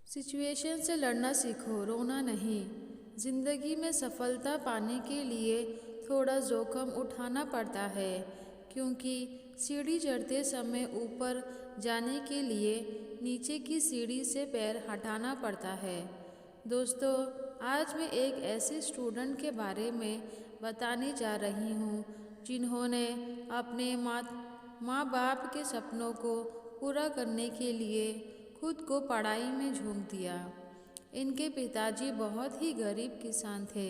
Situation से लड़ना सीखो, रोना नहीं। ज़िंदगी में सफलता पाने के लिए थोड़ा जोखिम उठाना पड़ता है, क्योंकि सीढ़ी चढ़ते समय ऊपर जाने के लिए नीचे की सीढ़ी से पैर हटाना पड़ता है। दोस्तों, आज मैं एक ऐसे स्टूडेंट के बारे में बताने जा रही हूँ जिन्होंने अपने माँ बाप के सपनों को पूरा करने के लिए खुद को पढ़ाई में झोंक दिया। इनके पिताजी बहुत ही गरीब किसान थे,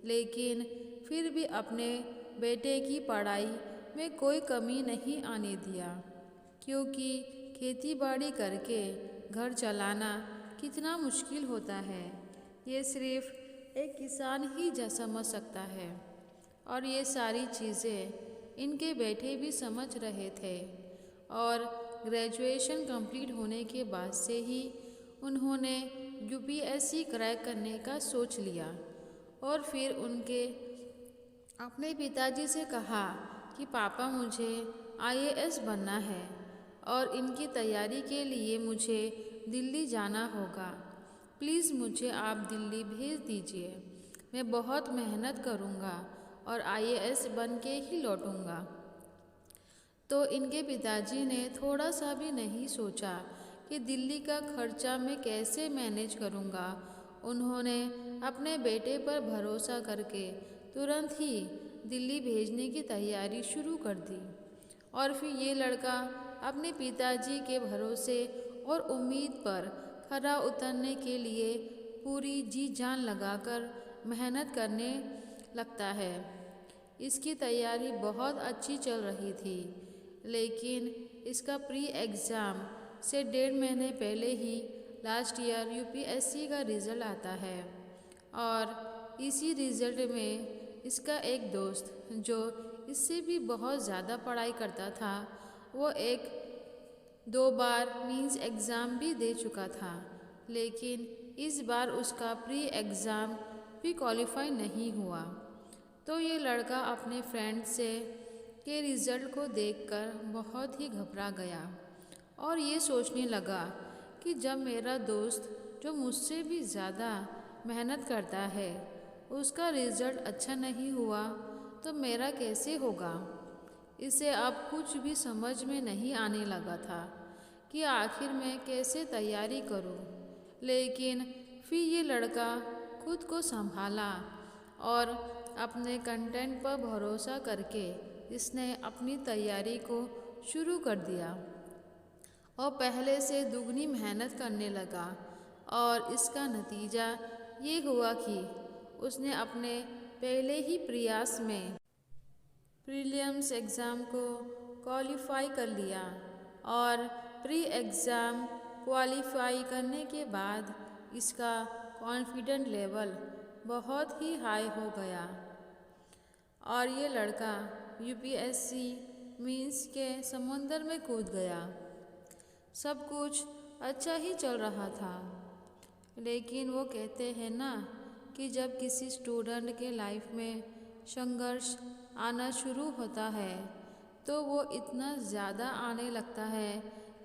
लेकिन फिर भी अपने बेटे की पढ़ाई में कोई कमी नहीं आने दिया, क्योंकि खेती बाड़ी करके घर चलाना कितना मुश्किल होता है ये सिर्फ एक किसान ही समझ सकता है। और ये सारी चीज़ें इनके बेटे भी समझ रहे थे, और ग्रेजुएशन कंप्लीट होने के बाद से ही उन्होंने यूपीएससी क्रैक करने का सोच लिया। और फिर उनके अपने पिताजी से कहा कि पापा, मुझे आईएएस बनना है और इनकी तैयारी के लिए मुझे दिल्ली जाना होगा। प्लीज़ मुझे आप दिल्ली भेज दीजिए। मैं बहुत मेहनत करूँगा और आईएएस बन के ही लौटूँगा। तो इनके पिताजी ने थोड़ा सा भी नहीं सोचा कि दिल्ली का खर्चा मैं कैसे मैनेज करूँगा। उन्होंने अपने बेटे पर भरोसा करके तुरंत ही दिल्ली भेजने की तैयारी शुरू कर दी। और फिर ये लड़का अपने पिताजी के भरोसे और उम्मीद पर खरा उतरने के लिए पूरी जी जान लगाकर मेहनत करने लगता है। इसकी तैयारी बहुत अच्छी चल रही थी, लेकिन इसका प्री एग्ज़ाम से 1.5 महीने पहले ही लास्ट ईयर यूपीएससी का रिज़ल्ट आता है। और इसी रिज़ल्ट में इसका एक दोस्त जो इससे भी बहुत ज़्यादा पढ़ाई करता था, वो 1-2 बार मींस एग्ज़ाम भी दे चुका था, लेकिन इस बार उसका प्री एग्ज़ाम भी क्वालिफाई नहीं हुआ। तो ये लड़का अपने फ्रेंड से के रिज़ल्ट को देखकर बहुत ही घबरा गया और ये सोचने लगा कि जब मेरा दोस्त जो मुझसे भी ज़्यादा मेहनत करता है उसका रिज़ल्ट अच्छा नहीं हुआ, तो मेरा कैसे होगा। इसे अब कुछ भी समझ में नहीं आने लगा था कि आखिर मैं कैसे तैयारी करूं। लेकिन फिर ये लड़का खुद को संभाला और अपने कंटेंट पर भरोसा करके इसने अपनी तैयारी को शुरू कर दिया और पहले से दुगनी मेहनत करने लगा। और इसका नतीजा ये हुआ कि उसने अपने पहले ही प्रयास में प्रीलिम्स एग्ज़ाम को क्वालिफाई कर लिया। और प्री एग्ज़ाम क्वालिफाई करने के बाद इसका कॉन्फिडेंट लेवल बहुत ही हाई हो गया और ये लड़का यूपीएससी मींस के समुंदर में कूद गया। सब कुछ अच्छा ही चल रहा था, लेकिन वो कहते हैं ना कि जब किसी स्टूडेंट के लाइफ में संघर्ष आना शुरू होता है तो वो इतना ज़्यादा आने लगता है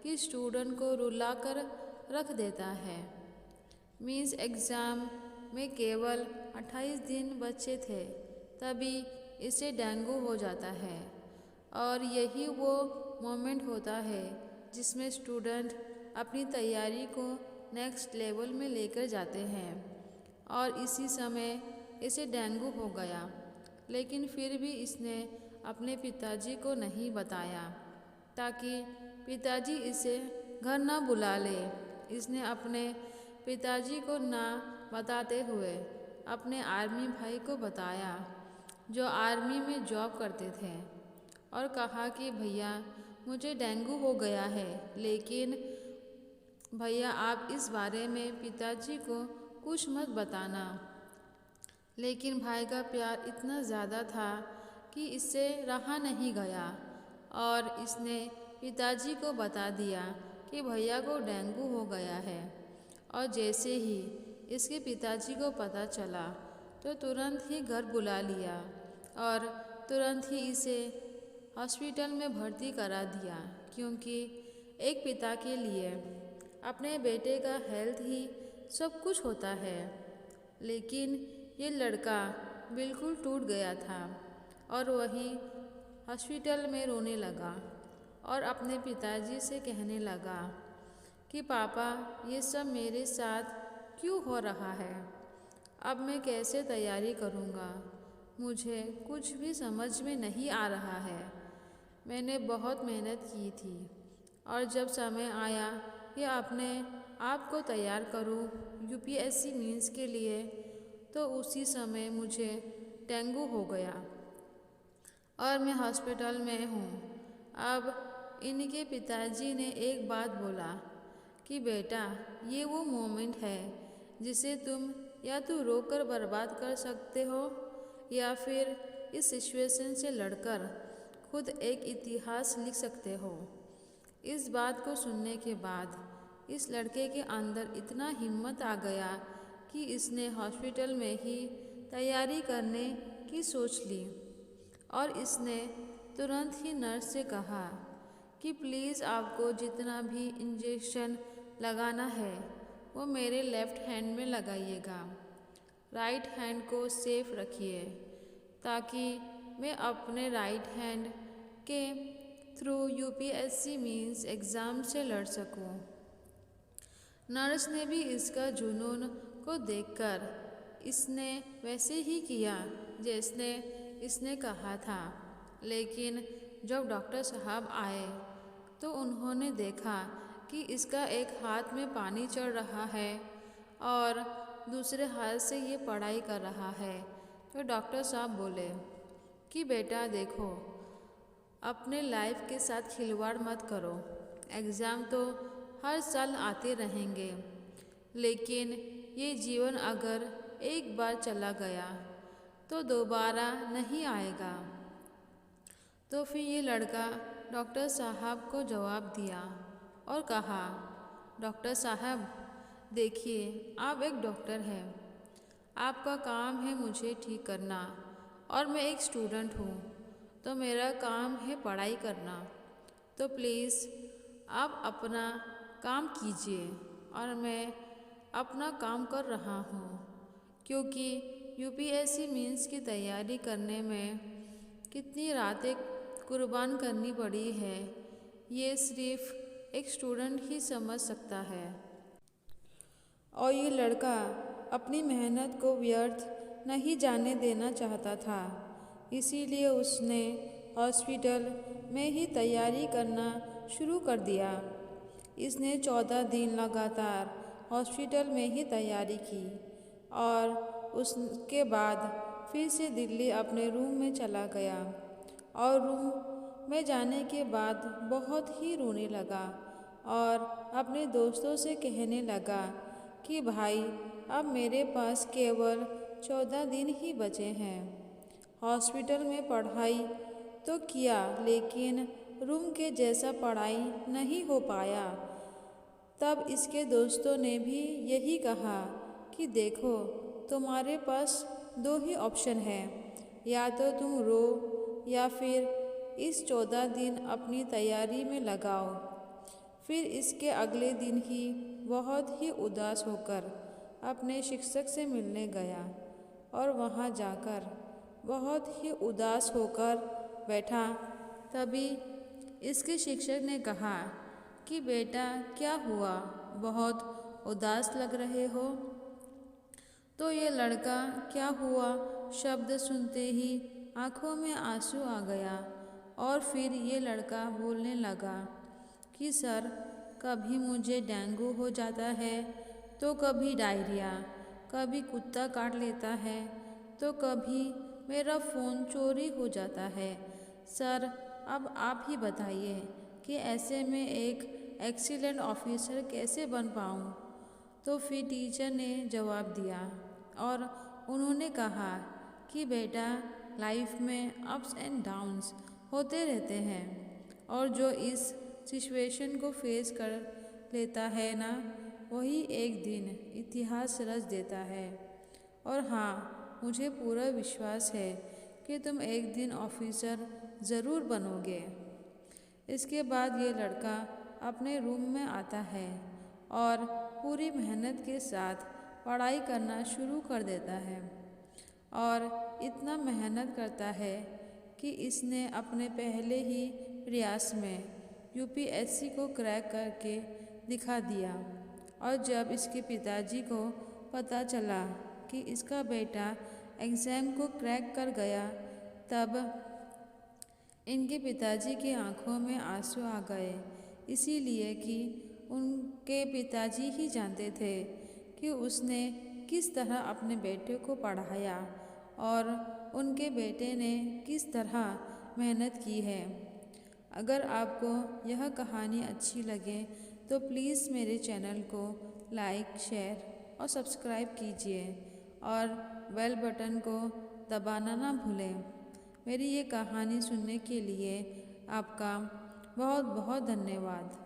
कि स्टूडेंट को रुला कर रख देता है। मींस एग्ज़ाम में केवल 28 दिन बचे थे, तभी इसे डेंगू हो जाता है। और यही वो मोमेंट होता है जिसमें स्टूडेंट अपनी तैयारी को नेक्स्ट लेवल में लेकर जाते हैं। और इसी समय इसे डेंगू हो गया, लेकिन फिर भी इसने अपने पिताजी को नहीं बताया ताकि पिताजी इसे घर ना बुला ले। इसने अपने पिताजी को ना बताते हुए अपने आर्मी भाई को बताया, जो आर्मी में जॉब करते थे, और कहा कि भैया, मुझे डेंगू हो गया है, लेकिन भैया आप इस बारे में पिताजी को कुछ मत बताना। लेकिन भाई का प्यार इतना ज़्यादा था कि इससे रहा नहीं गया और इसने पिताजी को बता दिया कि भैया को डेंगू हो गया है। और जैसे ही इसके पिताजी को पता चला तो तुरंत ही घर बुला लिया और तुरंत ही इसे हॉस्पिटल में भर्ती करा दिया, क्योंकि एक पिता के लिए अपने बेटे का हेल्थ ही सब कुछ होता है। लेकिन ये लड़का बिल्कुल टूट गया था और वही हॉस्पिटल में रोने लगा और अपने पिताजी से कहने लगा कि पापा, ये सब मेरे साथ क्यों हो रहा है? अब मैं कैसे तैयारी करूँगा? मुझे कुछ भी समझ में नहीं आ रहा है। मैंने बहुत मेहनत की थी और जब समय आया कि अपने आप को तैयार करूँ यूपीएससी मीन्स के लिए, तो उसी समय मुझे डेंगू हो गया और मैं हॉस्पिटल में हूँ। अब इनके पिताजी ने एक बात बोला कि बेटा, ये वो मोमेंट है जिसे तुम या तो रोकर बर्बाद कर सकते हो या फिर इस सिचुएशन से लड़कर खुद एक इतिहास लिख सकते हो। इस बात को सुनने के बाद इस लड़के के अंदर इतना हिम्मत आ गया कि इसने हॉस्पिटल में ही तैयारी करने की सोच ली और इसने तुरंत ही नर्स से कहा कि प्लीज़ आपको जितना भी इंजेक्शन लगाना है वो मेरे लेफ़्ट हैंड में लगाइएगा। राइट हैंड को सेफ रखिए ताकि मैं अपने राइट हैंड के थ्रू यूपीएससी मीन्स एग्ज़ाम से लड़ सकूं। नर्स ने भी इसका जुनून को देखकर इसने वैसे ही किया जैसने इसने कहा था। लेकिन जब डॉक्टर साहब आए तो उन्होंने देखा कि इसका एक हाथ में पानी चढ़ रहा है और दूसरे हाथ से ये पढ़ाई कर रहा है। तो डॉक्टर साहब बोले कि बेटा देखो, अपने लाइफ के साथ खिलवाड़ मत करो। एग्ज़ाम तो हर साल आते रहेंगे, लेकिन ये जीवन अगर एक बार चला गया तो दोबारा नहीं आएगा। तो फिर ये लड़का डॉक्टर साहब को जवाब दिया और कहा, डॉक्टर साहब देखिए, आप एक डॉक्टर हैं, आपका काम है मुझे ठीक करना और मैं एक स्टूडेंट हूँ तो मेरा काम है पढ़ाई करना। तो प्लीज़ आप अपना काम कीजिए और मैं अपना काम कर रहा हूँ, क्योंकि यूपीएससी मीन्स की तैयारी करने में कितनी रातें कुर्बान करनी पड़ी है ये सिर्फ एक स्टूडेंट ही समझ सकता है। और ये लड़का अपनी मेहनत को व्यर्थ नहीं जाने देना चाहता था, इसीलिए उसने हॉस्पिटल में ही तैयारी करना शुरू कर दिया। इसने 14 दिन लगातार हॉस्पिटल में ही तैयारी की और उसके बाद फिर से दिल्ली अपने रूम में चला गया और रूम में जाने के बाद बहुत ही रोने लगा और अपने दोस्तों से कहने लगा कि भाई, अब मेरे पास केवल 14 दिन ही बचे हैं। हॉस्पिटल में पढ़ाई तो किया लेकिन रूम के जैसा पढ़ाई नहीं हो पाया। तब इसके दोस्तों ने भी यही कहा कि देखो, तुम्हारे पास 2 ही ऑप्शन है, या तो तुम रो या फिर इस 14 दिन अपनी तैयारी में लगाओ। फिर इसके अगले दिन ही बहुत ही उदास होकर अपने शिक्षक से मिलने गया और वहाँ जाकर बहुत ही उदास होकर बैठा। तभी इसके शिक्षक ने कहा कि बेटा, क्या हुआ, बहुत उदास लग रहे हो? तो ये लड़का क्या हुआ शब्द सुनते ही आँखों में आंसू आ गया और फिर ये लड़का बोलने लगा कि सर, कभी मुझे डेंगू हो जाता है तो कभी डायरिया, कभी कुत्ता काट लेता है तो कभी मेरा फ़ोन चोरी हो जाता है। सर, अब आप ही बताइए कि ऐसे में एक एक्सीलेंट ऑफिसर कैसे बन पाऊँ? तो फिर टीचर ने जवाब दिया और उन्होंने कहा कि बेटा, लाइफ में अप्स एंड डाउन्स होते रहते हैं और जो इस सिचुएशन को फेस कर लेता है ना, वही एक दिन इतिहास रच देता है। और हाँ, मुझे पूरा विश्वास है कि तुम एक दिन ऑफिसर ज़रूर बनोगे। इसके बाद ये लड़का अपने रूम में आता है और पूरी मेहनत के साथ पढ़ाई करना शुरू कर देता है और इतना मेहनत करता है कि इसने अपने पहले ही प्रयास में यूपीएससी को क्रैक करके दिखा दिया। और जब इसके पिताजी को पता चला कि इसका बेटा एग्ज़ाम को क्रैक कर गया, तब इनके पिताजी की आंखों में आंसू आ गए, इसीलिए कि उनके पिताजी ही जानते थे कि उसने किस तरह अपने बेटे को पढ़ाया और उनके बेटे ने किस तरह मेहनत की है। अगर आपको यह कहानी अच्छी लगे तो प्लीज़ मेरे चैनल को लाइक, शेयर और सब्सक्राइब कीजिए और बेल बटन को दबाना ना भूलें। मेरी ये कहानी सुनने के लिए आपका बहुत बहुत धन्यवाद।